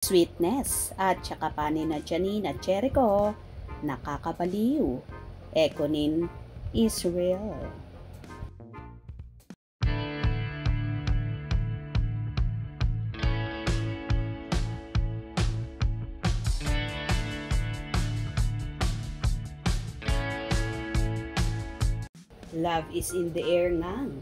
Sweetness at saka pa ni na Janine at Jericho, nakakabaliw. Ekonin Israel. Love is in the air ngang.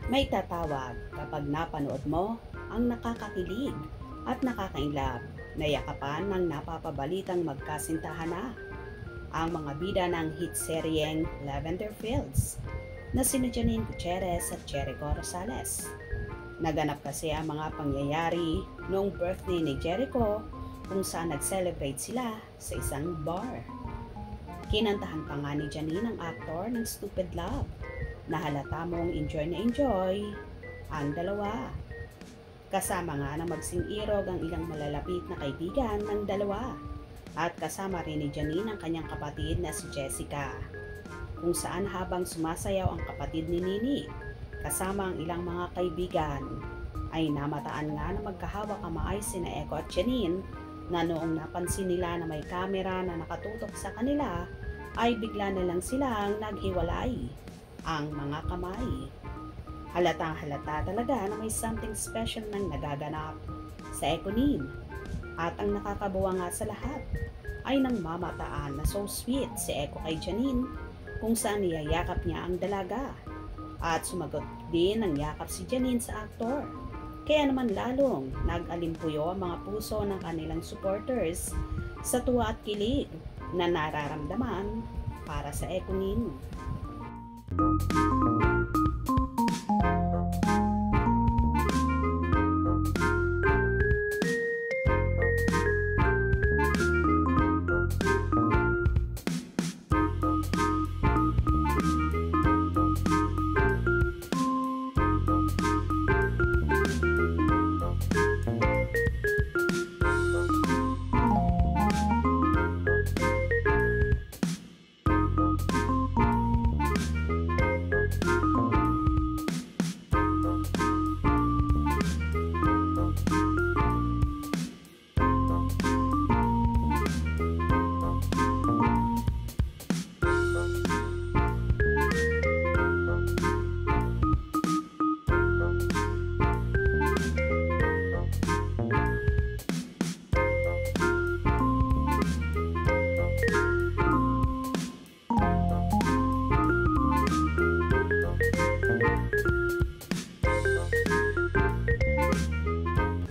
May tatawag kapag napanood mo ang nakakakilig at nakakainlab na yakapan ng napapabalitang magkasintahan na ang mga bida ng hit seryeng Lavender Fields na sina Janine Gutierrez at Jericho Rosales. Naganap kasi ang mga pangyayari noong birthday ni Jericho kung saan nag-celebrate sila sa isang bar. Kinantahan pa nga ni Janine ang aktor ng Stupid Love na halata mong enjoy na enjoy ang dalawa. Kasama nga na magsing-irog ang ilang malalapit na kaibigan ng dalawa at kasama rin ni Janine ang kanyang kapatid na si Jessica, kung saan habang sumasayaw ang kapatid ni Nini kasama ang ilang mga kaibigan ay namataan nga na magkahawak kamay sina Eko at Janine na noong napansin nila na may kamera na nakatutok sa kanila ay bigla na lang silang naghiwalay ang mga kamay. Halatang halata talaga na may something special nang nagaganap sa Ekonin. At ang nakakabuwa nga sa lahat ay nang mamataan na so sweet si Eko kay Janine kung saan niyayakap niya ang dalaga. At sumagot din ang yakap si Janine sa aktor. Kaya naman lalong nag-alimpuyo ang mga puso ng kanilang supporters sa tuwa at kilig na nararamdaman para sa Ekonin.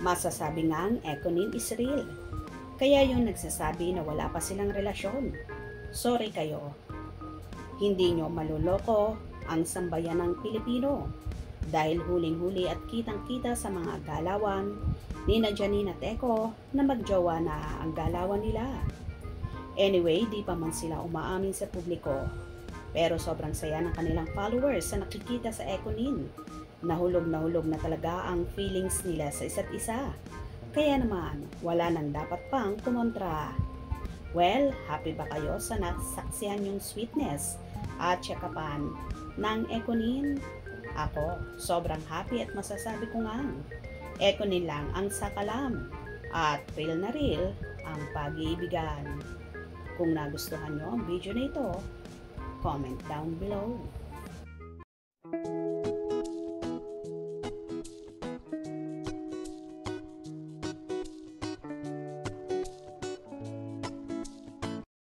Masasabi nga ang Ekonin is real. Kaya yung nagsasabi na wala pa silang relasyon, sorry kayo. Hindi nyo maluloko ang sambayan ng Pilipino dahil huling-huli at kitang-kita sa mga galawan ni na Janine at Eko na magjowa na ang galawan nila. Anyway, di pa man sila umaamin sa publiko, pero sobrang saya ng kanilang followers sa nakikita sa Ekonin. Nahulog na talaga ang feelings nila sa isa't isa. Kaya naman, wala nang dapat pang kumontra. Well, happy ba kayo sa nasaksihan yung sweetness at tsakapan ng Ekonin? Ako, sobrang happy at masasabi ko nga, Ekonin lang ang sakalam at real na real ang pag-iibigan. Kung nagustuhan nyo ang video na ito, comment down below.